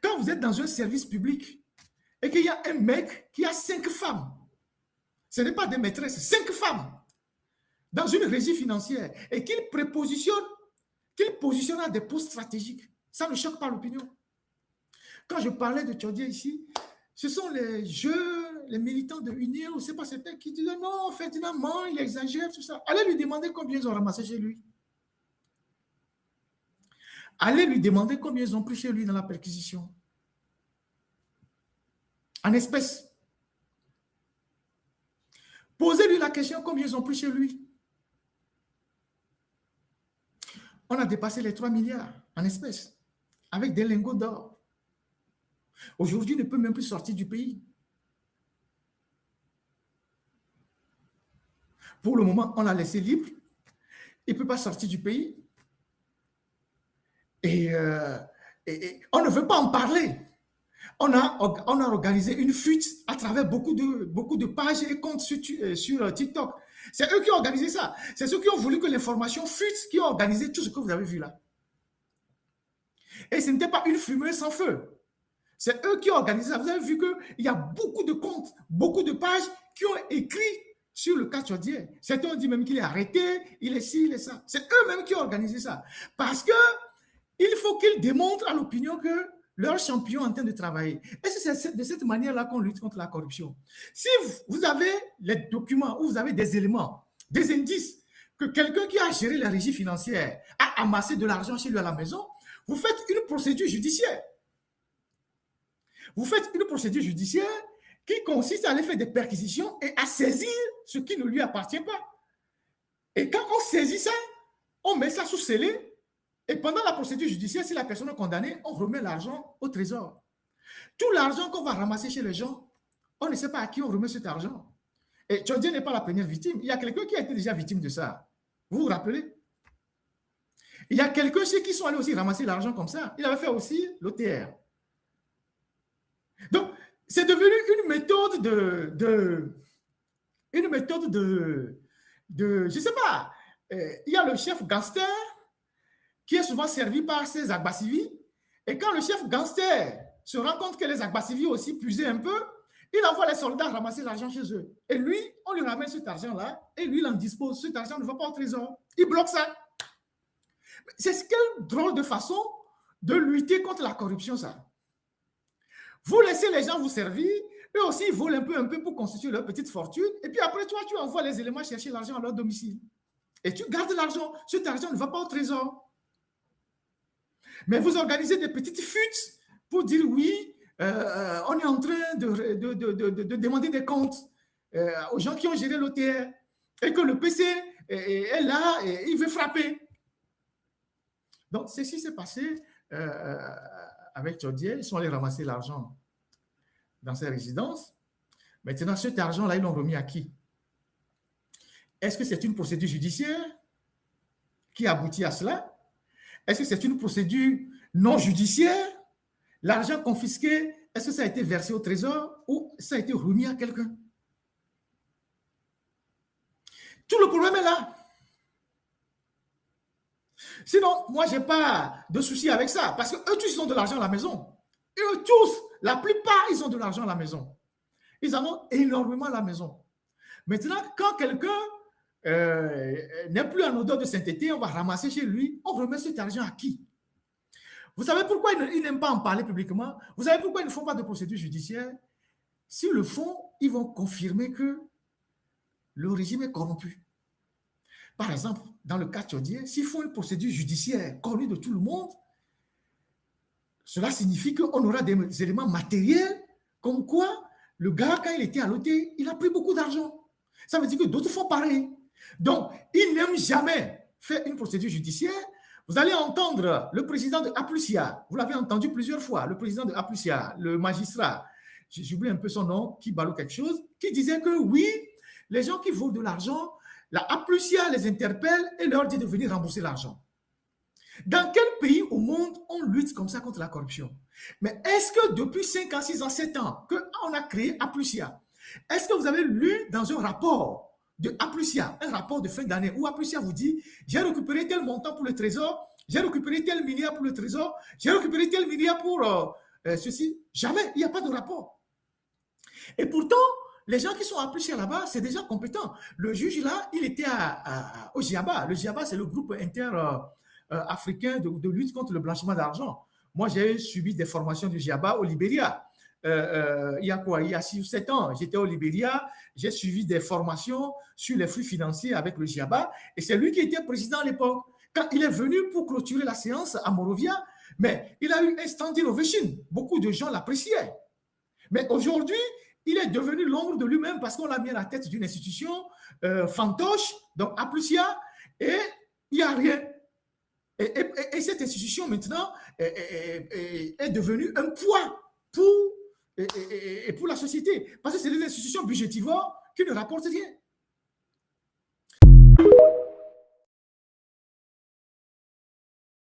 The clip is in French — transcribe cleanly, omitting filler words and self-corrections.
Quand vous êtes dans un service public et qu'il y a un mec qui a 5 femmes, ce n'est pas des maîtresses, 5 femmes, dans une régie financière, et qu'il positionne à des postes stratégiques, ça ne choque pas l'opinion. Quand je parlais de Tchodié ici, ce sont les jeunes, les militants de Union, je ne sais pas certains qui disent non, Ferdinand, il exagère, tout ça. Allez lui demander combien ils ont ramassé chez lui. Allez lui demander combien ils ont pris chez lui dans la perquisition. En espèces. Posez-lui la question combien ils ont pris chez lui. On a dépassé les 3 milliards en espèces, avec des lingots d'or. Aujourd'hui, il ne peut même plus sortir du pays. Pour le moment, on l'a laissé libre. Il ne peut pas sortir du pays. Et on ne veut pas en parler. On a organisé une fuite à travers beaucoup de pages et comptes sur TikTok. C'est eux qui ont organisé ça. C'est ceux qui ont voulu que l'information fuite, qui ont organisé tout ce que vous avez vu là. Et ce n'était pas une fumée sans feu. C'est eux qui ont organisé ça. Vous avez vu qu'il y a beaucoup de comptes, beaucoup de pages qui ont écrit sur le cas Tchodié. Certains ont dit même qu'il est arrêté, il est ci, il est ça. C'est eux-mêmes qui ont organisé ça. Parce qu'il faut qu'ils démontrent à l'opinion que leur champion est en train de travailler. Et c'est de cette manière-là qu'on lutte contre la corruption. Si vous avez les documents ou vous avez des éléments, des indices que quelqu'un qui a géré la régie financière a amassé de l'argent chez lui à la maison, vous faites une procédure judiciaire. Vous faites une procédure judiciaire qui consiste à aller faire des perquisitions et à saisir ce qui ne lui appartient pas. Et quand on saisit ça, on met ça sous scellé. Et pendant la procédure judiciaire, si la personne est condamnée, on remet l'argent au trésor. Tout l'argent qu'on va ramasser chez les gens, on ne sait pas à qui on remet cet argent. Et Tchodié n'est pas la première victime. Il y a quelqu'un qui a été déjà victime de ça. Vous vous rappelez? Il y a quelqu'un chez qui sont allés aussi ramasser l'argent comme ça. Il avait fait aussi l'OTR. Donc, c'est devenu une méthode je ne sais pas. Il y a le chef gangster qui est souvent servi par ses Agbassivi. Et quand le chef gangster se rend compte que les Agbassivi aussi puisaient un peu, il envoie les soldats ramasser l'argent chez eux. Et lui, on lui ramène cet argent-là et lui, il en dispose. Cet argent ne va pas au trésor. Il bloque ça. C'est quelle drôle de façon de lutter contre la corruption, ça. Vous laissez les gens vous servir, eux aussi, ils volent un peu pour constituer leur petite fortune. Et puis après, toi, tu envoies les éléments chercher l'argent à leur domicile. Et tu gardes l'argent. Cet argent ne va pas au trésor. Mais vous organisez des petites fuites pour dire oui, on est en train de demander des comptes aux gens qui ont géré l'OTR et que le PC est là et il veut frapper. Donc, ceci s'est passé avec Tchodié. Ils sont allés ramasser l'argent dans ses résidences. Maintenant, cet argent-là, ils l'ont remis à qui? Est-ce que c'est une procédure judiciaire qui aboutit à cela? Est-ce que c'est une procédure non judiciaire? L'argent confisqué, est-ce que ça a été versé au trésor ou ça a été remis à quelqu'un? Tout le problème est là. Sinon, moi, je n'ai pas de souci avec ça parce qu'eux tous, ils ont de l'argent à la maison. Et eux tous, la plupart, ils ont de l'argent à la maison. Ils en ont énormément à la maison. Maintenant, quand quelqu'un n'est plus en odeur de sainteté, on va ramasser chez lui, on remet cet argent à qui? Vous savez pourquoi ils n'aiment pas en parler publiquement? Vous savez pourquoi ils ne font pas de procédure judiciaire? S'ils le font, ils vont confirmer que le régime est corrompu. Par exemple, dans le cas Tchodié, s'ils font une procédure judiciaire connue de tout le monde, cela signifie qu'on aura des éléments matériels comme quoi le gars, quand il était à l'hôtel, il a pris beaucoup d'argent. Ça veut dire que d'autres font pareil. Donc, ils n'aiment jamais faire une procédure judiciaire. Vous allez entendre le président de Aplusia, vous l'avez entendu plusieurs fois, le président de Aplusia, le magistrat, j'oublie un peu son nom, qui balou quelque chose, qui disait que oui, les gens qui volent de l'argent, la Aplusia les interpelle et leur dit de venir rembourser l'argent. Dans quel pays au monde on lutte comme ça contre la corruption? Mais est-ce que depuis 5 ans, 6 ans, 7 ans qu'on a créé Aplusia, est-ce que vous avez lu dans un rapport de Aplusia, un rapport de fin d'année où Aplusia vous dit j'ai récupéré tel montant pour le trésor, j'ai récupéré tel milliard pour le trésor, j'ai récupéré tel milliard pour ceci. Jamais, il n'y a pas de rapport. Et pourtant, les gens qui sont appelés là-bas, c'est des gens compétents. Le juge, là, il était au GIABA. Le GIABA, c'est le groupe inter-africain de lutte contre le blanchiment d'argent. Moi, j'ai suivi des formations du GIABA au Libéria. Il y a quoi? Il y a 6 ou 7 ans, j'étais au Libéria, j'ai suivi des formations sur les flux financiers avec le GIABA, et c'est lui qui était président à l'époque. Quand il est venu pour clôturer la séance à Morovia, mais il a eu un standing ovation. Beaucoup de gens l'appréciaient. Mais aujourd'hui, il est devenu l'ombre de lui-même parce qu'on l'a mis à la tête d'une institution fantoche, donc Aplusia, et il n'y a rien. Et cette institution maintenant est devenue un poids pour la société. Parce que c'est des institutions budgétivores qui ne rapportent rien.